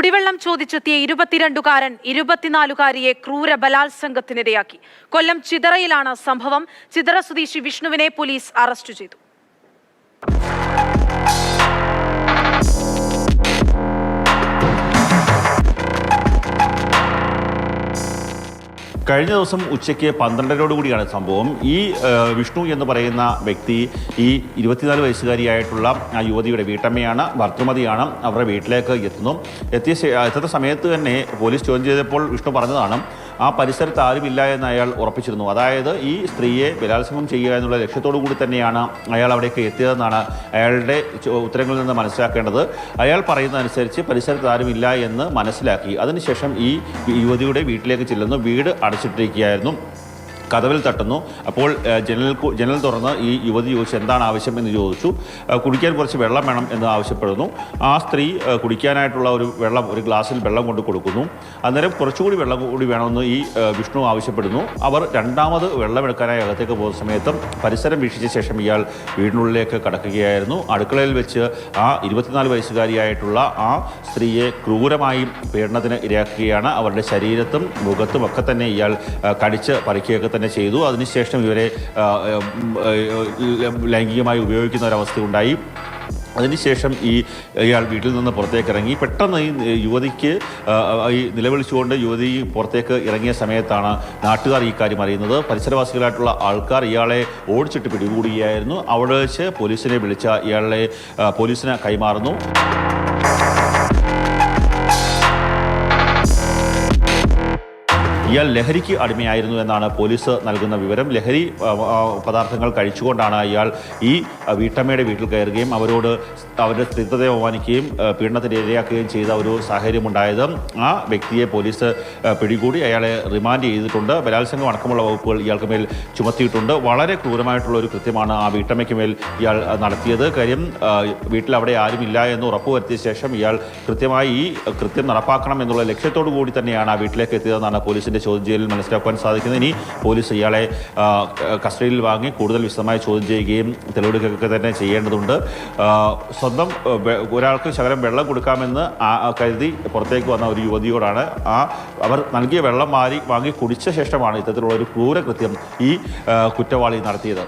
കുടിവെള്ളം ചോദിച്ചെത്തിയ 22കാരൻ 24കാരിയെ ക്രൂര ബലാത്സംഗത്തിനിരയാക്കി. കൊല്ലം ചിതറയിലാണ് സംഭവം. ചിതറ സ്വദേശി വിഷ്ണുവിനെ പോലീസ് അറസ്റ്റ് ചെയ്തു. കഴിഞ്ഞ ദിവസം ഉച്ചയ്ക്ക് 12:00 സംഭവം. ഈ വിഷ്ണു എന്ന് പറയുന്ന വ്യക്തി ഈ 24 വയസ്സുകാരിയായിട്ടുള്ള ആ യുവതിയുടെ വീട്ടമ്മയാണ്, ഭർത്തൃമതിയാണ്. അവരുടെ വീട്ടിലേക്ക് എത്തുന്ന സമയത്ത് തന്നെ പോലീസ് ചോദ്യം ചെയ്തപ്പോൾ വിഷ്ണു പറഞ്ഞതാണ് ആ പരിസരത്ത് ആരുമില്ല എന്ന് അയാൾ ഉറപ്പിച്ചിരുന്നു. അതായത് ഈ സ്ത്രീയെ ബലാത്സംഗം ചെയ്യുക എന്നുള്ള ലക്ഷ്യത്തോടു കൂടി തന്നെയാണ് അയാൾ അവിടേക്ക് എത്തിയതെന്നാണ് അയാളുടെ ഉത്തരങ്ങളിൽ നിന്ന് മനസ്സിലാക്കേണ്ടത്. അയാൾ പറയുന്നതനുസരിച്ച് പരിസരത്ത് ആരുമില്ല എന്ന് മനസ്സിലാക്കി അതിനുശേഷം ഈ യുവതിയുടെ വീട്ടിലേക്ക് ചെല്ലുന്നു. വീട് അടച്ചിട്ടിരിക്കുകയായിരുന്നു. കതവിൽ തട്ടുന്നു. അപ്പോൾ ജനൽ തുറന്ന് ഈ യുവതി ചോദിച്ചു എന്താണ് ആവശ്യം എന്ന് ചോദിച്ചു. കുടിക്കാൻ കുറച്ച് വെള്ളം വേണം എന്ന് ആവശ്യപ്പെടുന്നു. ആ സ്ത്രീ കുടിക്കാനായിട്ടുള്ള ഒരു ഗ്ലാസ്സിൽ വെള്ളം കൊണ്ട് കൊടുക്കുന്നു. അന്നേരം കുറച്ചുകൂടി വെള്ളം കൂടി വേണമെന്ന് ഈ വിഷ്ണു ആവശ്യപ്പെടുന്നു. അവർ രണ്ടാമത് വെള്ളമെടുക്കാനായി അകത്തേക്ക് പോകുന്ന സമയത്തും പരിസരം വീക്ഷിച്ച ശേഷം ഇയാൾ വീടിനുള്ളിലേക്ക് കടക്കുകയായിരുന്നു. അടുക്കളയിൽ വെച്ച് ആ 24 വയസ്സുകാരിയായിട്ടുള്ള ആ സ്ത്രീയെ ക്രൂരമായി പീഡനത്തിന് ഇരയാക്കുകയാണ്. അവരുടെ ശരീരത്തും മുഖത്തും ഒക്കെ തന്നെ ഇയാൾ കടിച്ച് പറിക്കുകയൊക്കെ ചെയ്തു. അതിനുശേഷം ഇവരെ ലൈംഗികമായി ഉപയോഗിക്കുന്ന ഒരവസ്ഥ ഉണ്ടായി. അതിനുശേഷം ഇയാൾ വീട്ടിൽ നിന്ന് പുറത്തേക്ക് ഇറങ്ങി. പെട്ടെന്ന് ഈ യുവതിക്ക് നിലവിളിച്ചുകൊണ്ട് യുവതി പുറത്തേക്ക് ഇറങ്ങിയ സമയത്താണ് നാട്ടുകാർ ഈ കാര്യം അറിയുന്നത്. പരിസരവാസികളായിട്ടുള്ള ആൾക്കാർ ഇയാളെ ഓടിച്ചിട്ട് പിടികൂടുകയായിരുന്നു. അവിടെ വെച്ച് പോലീസിനെ വിളിച്ച ഇയാളെ പോലീസിന് കൈമാറുന്നു. ഇയാൾ ലഹരിക്ക് അടിമയായിരുന്നു എന്നാണ് പോലീസ് നൽകുന്ന വിവരം. ലഹരി പദാർത്ഥങ്ങൾ കഴിച്ചുകൊണ്ടാണ് ഇയാൾ ഈ വീട്ടമ്മയുടെ വീട്ടിൽ കയറുകയും അവരുടെ സ്ത്രീത്വത്തെ അവമാനിക്കുകയും പീഡനത്തിന് ഇരയാക്കുകയും ചെയ്ത ഒരു സാഹചര്യമുണ്ടായത്. ആ വ്യക്തിയെ പോലീസ് പിടികൂടി അയാളെ റിമാൻഡ് ചെയ്തിട്ടുണ്ട്. ബലാത്സംഗം അടക്കമുള്ള വകുപ്പുകൾ ഇയാൾക്ക് മേൽ ചുമത്തിയിട്ടുണ്ട്. വളരെ ക്രൂരമായിട്ടുള്ള ഒരു കൃത്യമാണ് ആ വീട്ടമ്മയ്ക്ക് മേൽ ഇയാൾ നടത്തിയത്. കാര്യം വീട്ടിൽ അവിടെ ആരുമില്ല എന്ന് ഉറപ്പുവരുത്തിയ ശേഷം ഇയാൾ കൃത്യമായി ഈ കൃത്യം നടപ്പാക്കണം എന്നുള്ള ലക്ഷ്യത്തോടു കൂടി തന്നെയാണ് ആ വീട്ടിലേക്ക് എത്തിയതെന്നാണ് പോലീസിന്റെ ചോദ്യം ചെയ്യലിൽ മനസ്സിലാക്കാൻ സാധിക്കുന്നത്. ഇനി പോലീസ് ഇയാളെ കസ്റ്റഡിയിൽ വാങ്ങി കൂടുതൽ വിശദമായി ചോദ്യം ചെയ്യുകയും തെളിവെടുക്കുകയൊക്കെ തന്നെ ചെയ്യേണ്ടതുണ്ട്. സ്വന്തം ഒരാൾക്ക് ശകലം വെള്ളം കൊടുക്കാമെന്ന് കരുതി പുറത്തേക്ക് വന്ന ഒരു യുവതിയോടാണ് അവർ നൽകിയ വെള്ളം വാങ്ങി കുടിച്ച ശേഷമാണ് ഇത്തരത്തിലുള്ള ഒരു ക്രൂരകൃത്യം ഈ കുറ്റവാളി നടത്തിയത്.